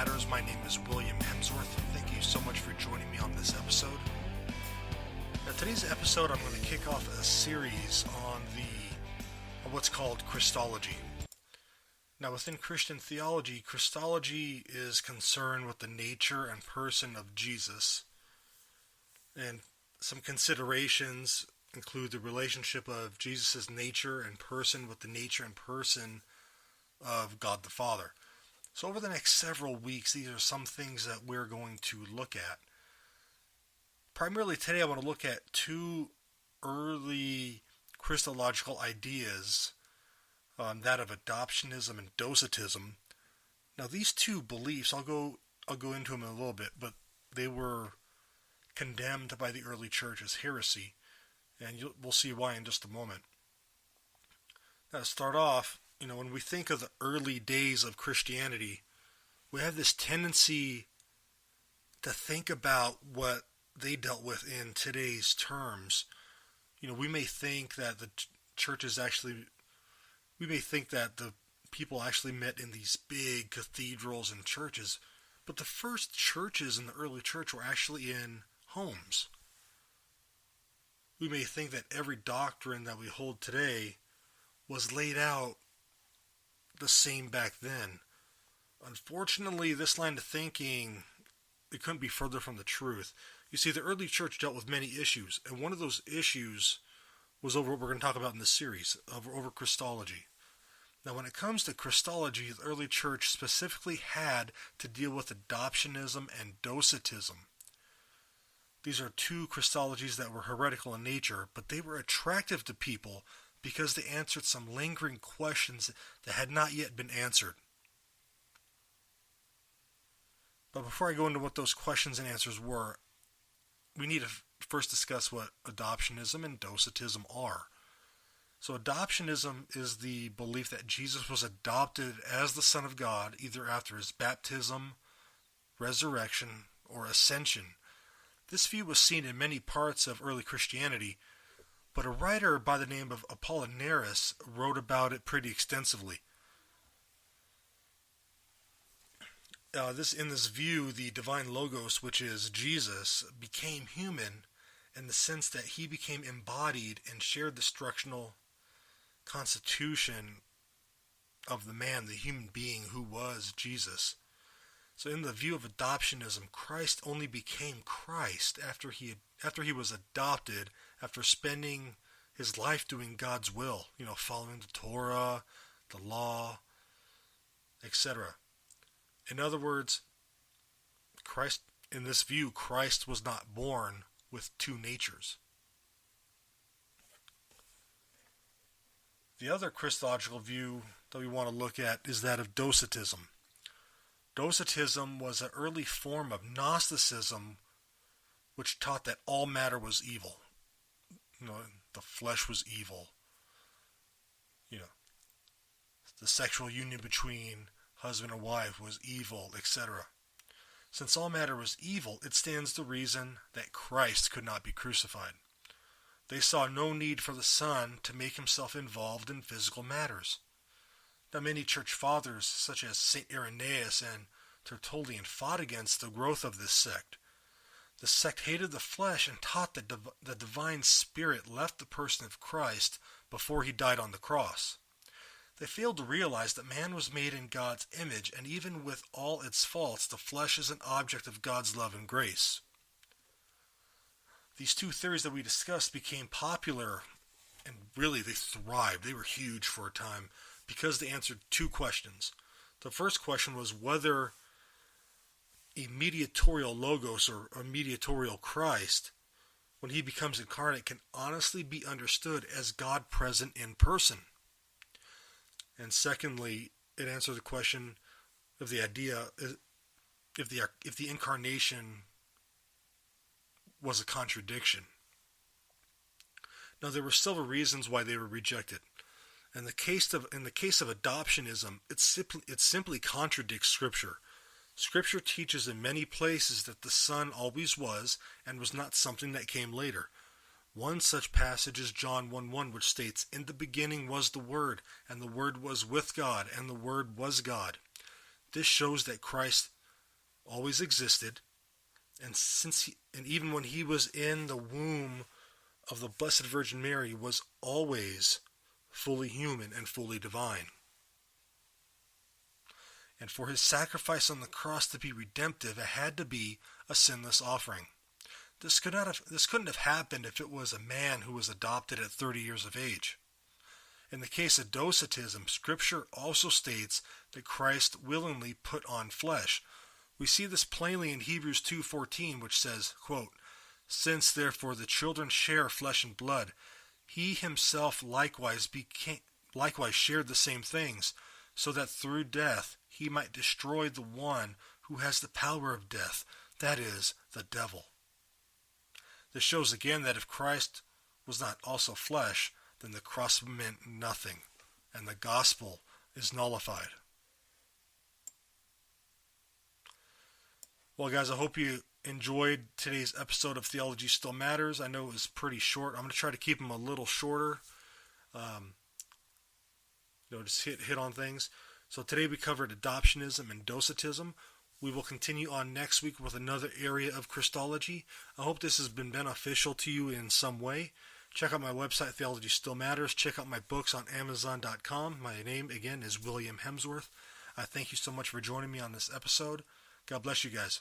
Matters. My name is William Hemsworth. Thank you so much for joining me on this episode. Now, today's episode, I'm going to kick off a series on what's called Christology. Now, within Christian theology, Christology is concerned with the nature and person of Jesus, and some considerations include the relationship of Jesus' nature and person with the nature and person of God the Father. So over the next several weeks, these are some things that we're going to look at. Primarily today, I want to look at two early Christological ideas, that of Adoptionism and Docetism. Now, these two beliefs, I'll go into them in a little bit, but they were condemned by the early church as heresy, and we'll see why in just a moment. Now, to start off, when we think of the early days of Christianity, we have this tendency to think about what they dealt with in today's terms. We may think that the people actually met in these big cathedrals and churches, but the first churches in the early church were actually in homes. We may think that every doctrine that we hold today was laid out the same back then. Unfortunately, this line of thinking, it couldn't be further from the truth. You see, the early church dealt with many issues, and one of those issues was over what we're going to talk about in this series, over Christology. Now, when it comes to Christology, the early church specifically had to deal with adoptionism and docetism. These are two Christologies that were heretical in nature, but they were attractive to people because they answered some lingering questions that had not yet been answered. But before I go into what those questions and answers were, we need to first discuss what adoptionism and docetism are. So adoptionism is the belief that Jesus was adopted as the Son of God either after his baptism, resurrection, or ascension. This view was seen in many parts of early Christianity, but a writer by the name of Apollinaris wrote about it pretty extensively. In this view, the divine Logos, which is Jesus, became human in the sense that he became embodied and shared the structural constitution of the man, the human being who was Jesus. So in the view of adoptionism, Christ only became Christ after he was adopted, after spending his life doing God's will, following the Torah, the law, etc. In other words, in this view, Christ was not born with two natures. The other Christological view that we want to look at is that of Docetism. Docetism was an early form of Gnosticism which taught that all matter was evil. The flesh was evil. The sexual union between husband and wife was evil, etc. Since all matter was evil, it stands to reason that Christ could not be crucified. They saw no need for the Son to make himself involved in physical matters. Now, many church fathers, such as St. Irenaeus and Tertullian, fought against the growth of this sect. The sect hated the flesh and taught that the divine spirit left the person of Christ before he died on the cross. They failed to realize that man was made in God's image, and even with all its faults, the flesh is an object of God's love and grace. These two theories that we discussed became popular, and really they thrived. They were huge for a time because they answered two questions. The first question was whether a mediatorial Logos or a mediatorial Christ, when he becomes incarnate, can honestly be understood as God present in person. And secondly, it answered the question of the idea if the incarnation was a contradiction. Now, there were several reasons why they were rejected. In the case of adoptionism, it simply contradicts Scripture. Scripture teaches in many places that the Son always was and was not something that came later. One such passage is John 1:1, which states, "In the beginning was the Word, and the Word was with God, and the Word was God." This shows that Christ always existed, and even when he was in the womb of the Blessed Virgin Mary, was always fully human and fully divine. And for his sacrifice on the cross to be redemptive, it had to be a sinless offering. This couldn't have happened if it was a man who was adopted at 30 years of age. In the case of Docetism, Scripture also states that Christ willingly put on flesh. We see this plainly in Hebrews 2:14, which says, quote, "Since therefore the children share flesh and blood, he himself likewise shared the same things, so that through death he might destroy the one who has the power of death, that is, the devil." This shows again that if Christ was not also flesh, then the cross meant nothing, and the gospel is nullified. Well, guys, I hope you enjoyed today's episode of Theology Still Matters. I know it was pretty short. I'm going to try to keep them a little shorter. Just hit on things. So today we covered Adoptionism and Docetism. We will continue on next week with another area of Christology. I hope this has been beneficial to you in some way. Check out my website, Theology Still Matters. Check out my books on Amazon.com. My name, again, is William Hemsworth. I thank you so much for joining me on this episode. God bless you guys.